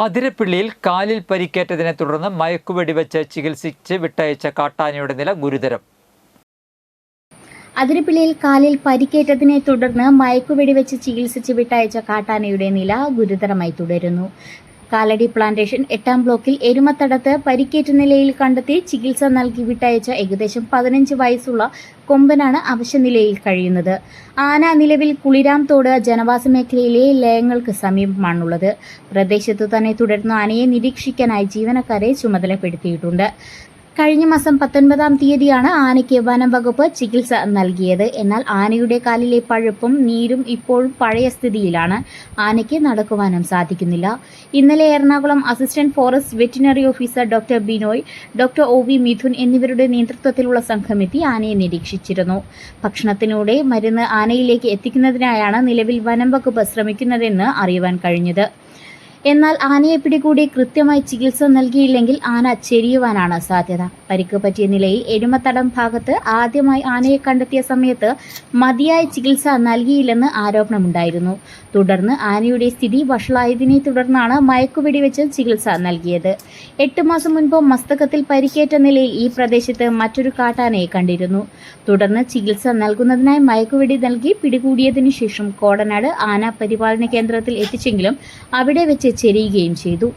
അതിരപ്പിള്ളിയിൽ കാലിൽ പരിക്കേറ്റതിനെ തുടർന്ന് മയക്കുവെടിവെച്ച് ചികിത്സിച്ച് വിട്ടയച്ച കാട്ടാനയുടെ നില ഗുരുതരം. അതിരപ്പിള്ളിയിൽ കാലിൽ പരിക്കേറ്റതിനെ തുടർന്ന് മയക്കുവെടിവെച്ച് ചികിത്സിച്ച് വിട്ടയച്ച കാട്ടാനയുടെ നില ഗുരുതരമായി തുടരുന്നു. കാലടി പ്ലാന്റേഷൻ 8-ാം ബ്ലോക്കിൽ എരുമത്തടത്ത് പരിക്കേറ്റ നിലയിൽ കണ്ടെത്തി ചികിത്സ നൽകി വിട്ടയച്ച ഏകദേശം 15 വയസ്സുള്ള കൊമ്പനാണ് അവശനിലയിൽ കഴിയുന്നത്. ആന നിലവിൽ കുളിരാംതോട് ജനവാസ മേഖലയിലെ ലയങ്ങൾക്ക് സമീപമാണുള്ളത്. പ്രദേശത്തു തന്നെ തുടർന്ന് ആനയെ നിരീക്ഷിക്കാനായി ജീവനക്കാരെ ചുമതലപ്പെടുത്തിയിട്ടുണ്ട്. കഴിഞ്ഞ മാസം 19-ാം തീയതിയാണ് ആനയ്ക്ക് വനം വകുപ്പ് ചികിത്സ നൽകിയത്. എന്നാൽ ആനയുടെ കാലിലെ പഴുപ്പും നീരും ഇപ്പോഴും പഴയ സ്ഥിതിയിലാണ്. ആനയ്ക്ക് നടക്കുവാനും സാധിക്കുന്നില്ല. ഇന്നലെ Ernakulam assistant forest veterinary officer doctor Binoy, doctor OV Mithun എന്നിവരുടെ നേതൃത്വത്തിലുള്ള സംഘമെത്തി ആനയെ നിരീക്ഷിച്ചിരുന്നു. ഭക്ഷണത്തിലൂടെ മരുന്ന് ആനയിലേക്ക് എത്തിക്കുന്നതിനായാണ് നിലവിൽ വനം വകുപ്പ് ശ്രമിക്കുന്നതെന്ന് അറിയുവാൻ കഴിഞ്ഞത്. എന്നാൽ ആനയെ പിടികൂടി കൃത്യമായി ചികിത്സ നൽകിയില്ലെങ്കിൽ ആന ചെരിയുവാനാണ് സാധ്യത. പരിക്ക് പറ്റിയ നിലയിൽ എരുമത്തടം ഭാഗത്ത് ആദ്യമായി ആനയെ കണ്ടെത്തിയ സമയത്ത് മതിയായ ചികിത്സ നൽകിയില്ലെന്ന് ആരോപണമുണ്ടായിരുന്നു. തുടർന്ന് ആനയുടെ സ്ഥിതി വഷളായതിനെ തുടർന്നാണ് മയക്കുവെടിവെച്ച് ചികിത്സ നൽകിയത്. 8 മാസം മുൻപ് മസ്തകത്തിൽ പരിക്കേറ്റ നിലയിൽ ഈ പ്രദേശത്ത് മറ്റൊരു കാട്ടാനയെ കണ്ടിരുന്നു. തുടർന്ന് ചികിത്സ നൽകുന്നതിനായി മയക്കുവെടി നൽകി പിടികൂടിയതിനു ശേഷം കോടനാട് ആന പരിപാലന കേന്ദ്രത്തിൽ എത്തിച്ചെങ്കിലും അവിടെ വെച്ച് ചെരിയുകയും ചെയ്തു.